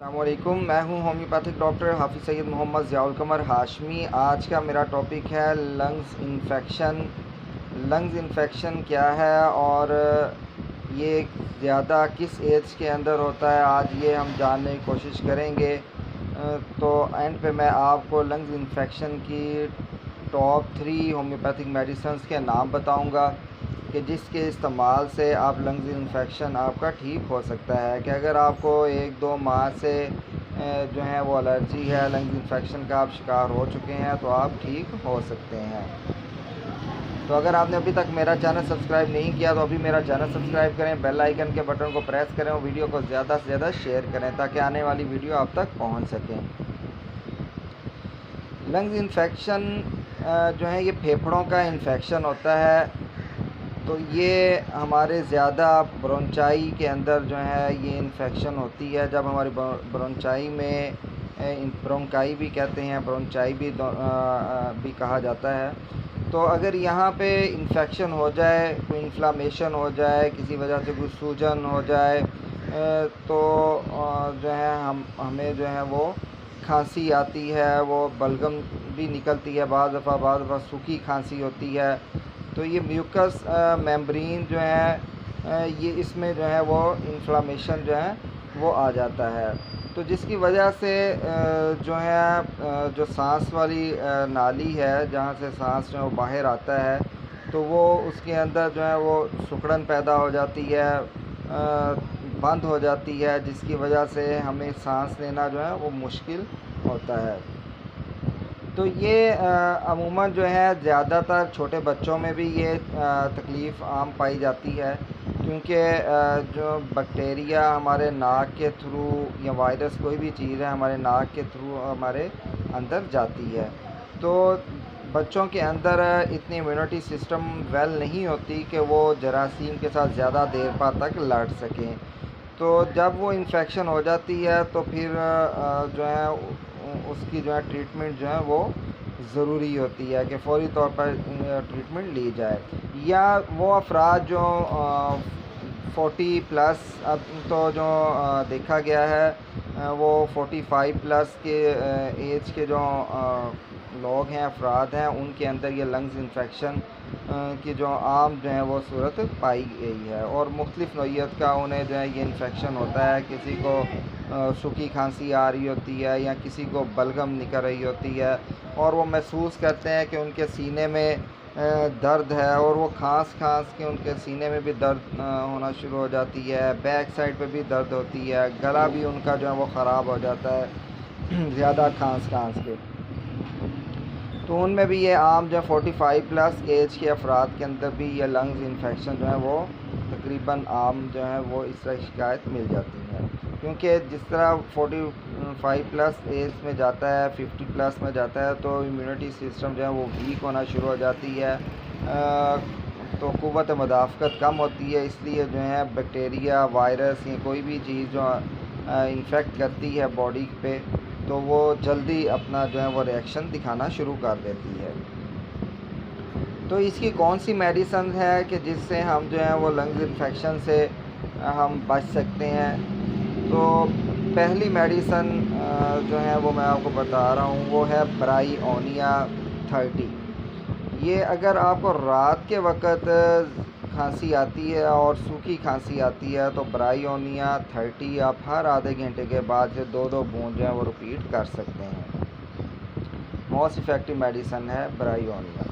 अस्सलामुअलैकुम, मैं हूं होम्योपैथिक डॉक्टर हाफिज़ सैयद मोहम्मद ज़ियाउल कमर हाशमी। आज का मेरा टॉपिक है लंग्स इन्फेक्शन। लंग्स इन्फेक्शन क्या है और ये ज़्यादा किस एज के अंदर होता है, आज ये हम जानने की कोशिश करेंगे। तो एंड पे मैं आपको लंग्स इन्फेक्शन की टॉप 3 होम्योपैथिक मेडिसिन्स के नाम बताऊंगा कि जिसके इस्तेमाल से आप लंग्स इन्फेक्शन आपका ठीक हो सकता है। कि अगर आपको 1-2 माह से जो है वो एलर्जी है, लंग्स इन्फेक्शन का आप शिकार हो चुके हैं, तो आप ठीक हो सकते हैं। तो अगर आपने अभी तक मेरा चैनल सब्सक्राइब नहीं किया तो अभी मेरा चैनल सब्सक्राइब करें, बेल आइकन के बटन को प्रेस करें और वीडियो को ज़्यादा से ज़्यादा शेयर करें ताकि आने वाली वीडियो आप तक पहुंच सकें। लंग्स इन्फेक्शन जो है ये फेफड़ों का इन्फेक्शन होता है। तो ये हमारे ज़्यादा ब्रोंचाई के अंदर जो है ये इन्फेक्शन होती है। जब हमारी ब्रोंचाई में ब्रोंकाई भी कहते हैं, ब्रोंचाई भी कहा जाता है। तो अगर यहाँ पे इन्फेक्शन हो जाए, कोई इन्फ्लामेशन हो जाए, किसी वजह से कोई सूजन हो जाए, तो जो है हमें जो है वो खांसी आती है, वो बलगम भी निकलती है, बाज़ दफ़ा सूखी खांसी होती है। तो ये म्यूकस मेम्ब्रेन जो है ये इसमें जो है वो इन्फ्लामेशन जो है वो आ जाता है। तो जिसकी वजह से जो है जो सांस वाली नाली है, जहाँ से सांस जो है वो बाहर आता है, तो वो उसके अंदर जो है वो सिकुड़न पैदा हो जाती है, बंद हो जाती है, जिसकी वजह से हमें सांस लेना जो है वो मुश्किल होता है। तो ये अमूमन जो है ज़्यादातर छोटे बच्चों में भी ये तकलीफ़ आम पाई जाती है, क्योंकि जो बैक्टीरिया हमारे नाक के थ्रू या वायरस कोई भी चीज़ है हमारे नाक के थ्रू हमारे अंदर जाती है। तो बच्चों के अंदर इतनी इम्यूनिटी सिस्टम वेल नहीं होती कि वो जरासीम के साथ ज़्यादा देर पार तक लड़ सकें। तो जब वो इन्फेक्शन हो जाती है तो फिर जो है उसकी जो है ट्रीटमेंट जो है वो ज़रूरी होती है कि फ़ौरी तौर पर ट्रीटमेंट ली जाए। या वो अफराद जो 40 प्लस, अब तो जो देखा गया है वो 45 प्लस के एज के जो लोग हैं, अफराद हैं, उनके अंदर ये लंग्स इन्फेक्शन की जो आम जो है वो सूरत पाई गई है। और मुख्तलिफ़ नौइयत का उन्हें जो है ये इन्फेक्शन होता है। किसी को सूखी खांसी आ रही होती है या किसी को बलगम निकल रही होती है और वो महसूस करते हैं कि उनके सीने में दर्द है, और वो खांस के उनके सीने में भी दर्द होना शुरू हो जाती है, बैक साइड पे भी दर्द होती है, गला भी उनका जो है वो ख़राब हो जाता है ज़्यादा खांस के। तो उनमें भी ये आम जो 45 प्लस एज के अफराद के अंदर भी ये लंग्स इन्फेक्शन जो है वो तकरीबन आम जो है वो इस तरह शिकायत मिल जाती है। क्योंकि जिस तरह 45 प्लस एज में जाता है, 50 प्लस में जाता है, तो इम्यूनिटी सिस्टम जो है वो वीक होना शुरू हो जाती है, तो क़ुव्वत मुदाफ़क़त कम होती है। इसलिए जो है बैक्टीरिया, वायरस या कोई भी चीज़ जो इन्फेक्ट करती है बॉडी पे, तो वो जल्दी अपना जो है वो रिएक्शन दिखाना शुरू कर देती है। तो इसकी कौन सी मेडिसिन है कि जिससे हम जो है वो लंग्स इन्फेक्शन से हम बच सकते हैं। तो पहली मेडिसिन जो है वो मैं आपको बता रहा हूँ, वो है ब्रायोनिया 30। ये अगर आपको रात के वक़्त खांसी आती है और सूखी खांसी आती है तो ब्रायोनिया 30 आप हर आधे घंटे के बाद से 2-2 बूंद जो है वो रिपीट कर सकते हैं। मोस्ट इफ़ेक्टिव मेडिसिन है ब्रायोनिया।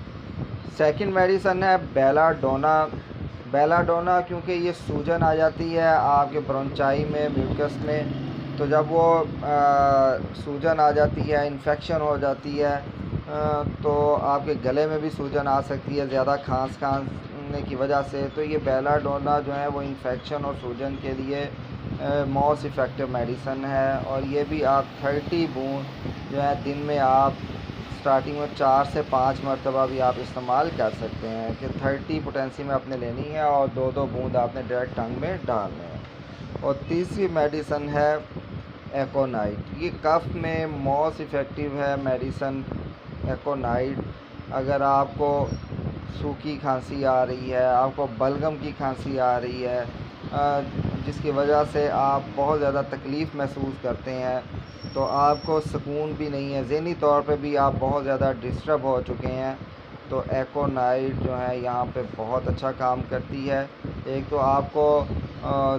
सेकंड मेडिसिन है बेलाडोना। बेलाडोना क्योंकि ये सूजन आ जाती है आपके ब्रोंचाई में, म्यूकस में, तो जब वो सूजन आ जाती है, इन्फेक्शन हो जाती है, तो आपके गले में भी सूजन आ सकती है ज़्यादा खांसने की वजह से। तो ये बेलाडोना जो है वो इन्फेक्शन और सूजन के लिए मोस्ट इफ़ेक्टिव मेडिसिन है। और ये भी आप 30 बूंद जो है दिन में आप स्टार्टिंग में 4 से 5 मरतबा भी आप इस्तेमाल कर सकते हैं कि 30 पोटेंसी में आपने लेनी है और 2-2 बूंद आपने डायरेक्ट टंग में डालने हैं। और तीसरी मेडिसिन है एकोनाइट। ये कफ़ में मोस्ट इफ़ेक्टिव है मेडिसिन एकोनाइट। अगर आपको सूखी खांसी आ रही है, आपको बलगम की खांसी आ रही है, जिसकी वजह से आप बहुत ज़्यादा तकलीफ़ महसूस करते हैं, तो आपको सुकून भी नहीं है, ज़हनी तौर पे भी आप बहुत ज़्यादा डिस्टर्ब हो चुके हैं। तो एकोनाइट जो है यहाँ पे बहुत अच्छा काम करती है। एक तो आपको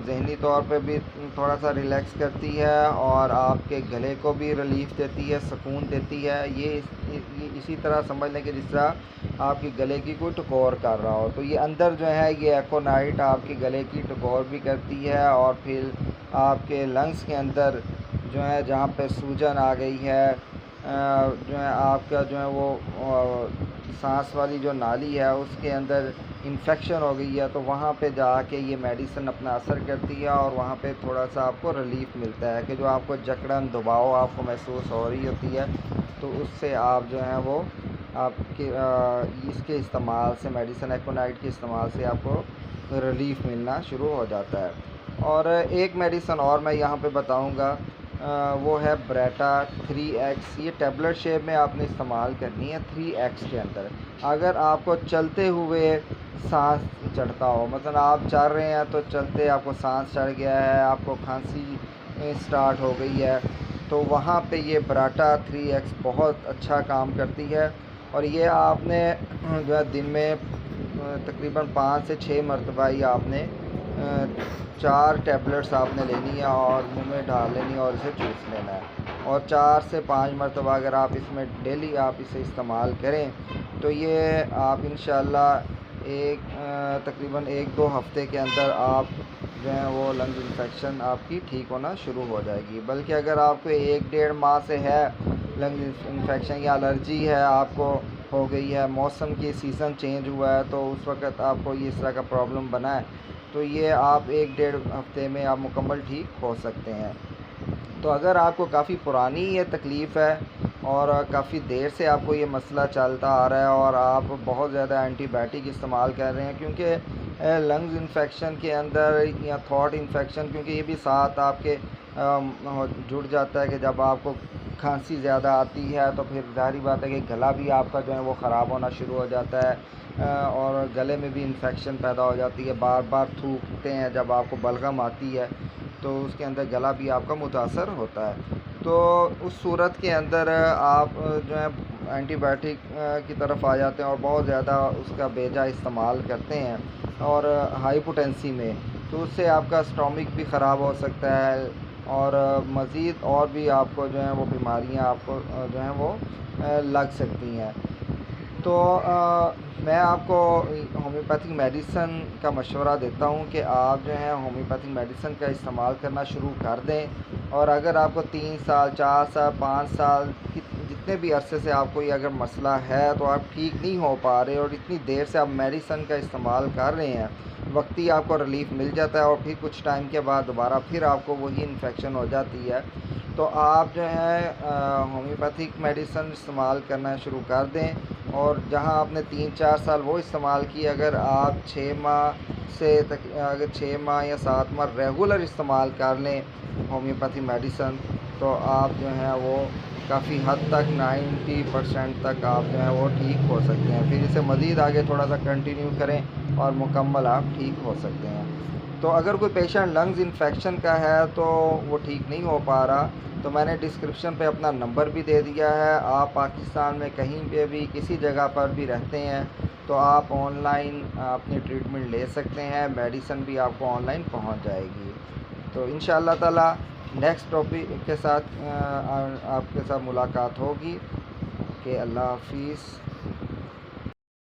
ज़हनी तौर पे भी थोड़ा सा रिलैक्स करती है और आपके गले को भी रिलीफ़ देती है, सुकून देती है। ये इसी तरह समझ लें कि जिस तरह आपकी गले की कोई टकोर कर रहा हो, तो ये अंदर जो है ये एकोनाइट आपके गले की टकोर भी करती है और फिर आपके लंग्स के अंदर जो है जहाँ पे सूजन आ गई है, जो है आपका जो है वो सांस वाली जो नाली है उसके अंदर इन्फेक्शन हो गई है, तो वहाँ पे जाके ये मेडिसिन अपना असर करती है और वहाँ पे थोड़ा सा आपको रिलीफ़ मिलता है कि जो आपको जकड़न दबाव आपको महसूस हो रही होती है, तो उससे आप जो है वो आपके इसके इस्तेमाल से, मेडिसिन एकोनाइट के इस्तेमाल से आपको रिलीफ़ मिलना शुरू हो जाता है। और एक मेडिसिन और मैं यहाँ पे बताऊँगा, वो है ब्रेटा 3X। ये टैबलेट शेप में आपने इस्तेमाल करनी है 3X के अंदर। अगर आपको चलते हुए सांस चढ़ता हो, मतलब आप चल रहे हैं तो चलते आपको सांस चढ़ गया है, आपको खांसी स्टार्ट हो गई है, तो वहाँ पे ये ब्राटा 3X बहुत अच्छा काम करती है। और ये आपने जो है दिन में तकरीबन 5 से 6 मरतबा ही आपने 4 टैबलेट्स आपने लेनी है और मुंह में डाल लेनी है और इसे चूस लेना है। और 4 से 5 मरतबा अगर आप इसमें डेली आप इसे इस्तेमाल करें, तो ये आप इंशाअल्लाह तकरीबन 1-2 हफ़्ते के अंदर आप जो है वो लंग्स इन्फेक्शन आपकी ठीक होना शुरू हो जाएगी। बल्कि अगर आपको 1-1.5 माह से है लंग्स इन्फेक्शन या एलर्जी है आपको हो गई है, मौसम की सीज़न चेंज हुआ है, तो उस वक़्त आपको ये इस तरह का प्रॉब्लम बना है, तो ये आप 1-1.5 हफ़्ते में आप मुकम्मल ठीक हो सकते हैं। तो अगर आपको काफ़ी पुरानी ये तकलीफ़ है और काफ़ी देर से आपको ये मसला चलता आ रहा है और आप बहुत ज़्यादा एंटीबायोटिक इस्तेमाल कर रहे हैं, क्योंकि लंग्स इन्फेक्शन के अंदर या थ्रोट इन्फेक्शन, क्योंकि ये भी साथ आपके जुड़ जाता है कि जब आपको खांसी ज़्यादा आती है तो फिर ज़ाहिर बात है कि गला भी आपका जो है वो ख़राब होना शुरू हो जाता है और गले में भी इन्फेक्शन पैदा हो जाती है। बार बार थूकते हैं जब आपको बलगम आती है, तो उसके अंदर गला भी आपका मुतासर होता है। तो उस सूरत के अंदर आप जो है एंटीबायोटिक की तरफ आ जाते हैं और बहुत ज़्यादा उसका बेजा इस्तेमाल करते हैं और हाइपोटेंसी में, तो उससे आपका स्टोमिक भी ख़राब हो सकता है और मज़ीद और भी आपको जो है वो बीमारियां आपको जो हैं वो लग सकती हैं। तो मैं आपको होम्योपैथिक मेडिसिन का मशवरा देता हूँ कि आप जो है होम्योपैथिक मेडिसिन का इस्तेमाल करना शुरू कर दें। और अगर आपको 3 साल, 4 साल, 5 साल जितने भी अरसे से आपको ये अगर मसला है, तो आप ठीक नहीं हो पा रहे और इतनी देर से आप मेडिसिन का इस्तेमाल कर रहे हैं, वक्ती आपको रिलीफ़ मिल जाता है और फिर कुछ टाइम के बाद दोबारा फिर आपको वही इन्फेक्शन हो जाती है, तो आप जो है होम्योपैथिक मेडिसिन इस्तेमाल करना शुरू कर दें। और जहां आपने 3-4 साल वो इस्तेमाल की, अगर आप 6 माह से तक अगर 6 माह या 7 माह रेगुलर इस्तेमाल कर लें होम्योपैथिक मेडिसिन, तो आप जो है वो काफ़ी हद तक 90% तक आप जो है वो ठीक हो सकते हैं। फिर इसे मज़ीद आगे थोड़ा सा कंटिन्यू करें और मुकम्मल आप ठीक हो सकते हैं। तो अगर कोई पेशेंट लंग्स इन्फेक्शन का है तो वो ठीक नहीं हो पा रहा, तो मैंने डिस्क्रिप्शन पे अपना नंबर भी दे दिया है। आप पाकिस्तान में कहीं पे भी किसी जगह पर भी रहते हैं तो आप ऑनलाइन अपनी ट्रीटमेंट ले सकते हैं, मेडिसिन भी आपको ऑनलाइन पहुंच जाएगी। तो इंशाअल्लाह ताला नेक्स्ट टॉपिक के साथ आपके साथ मुलाकात होगी। कि अल्लाह हाफिज़।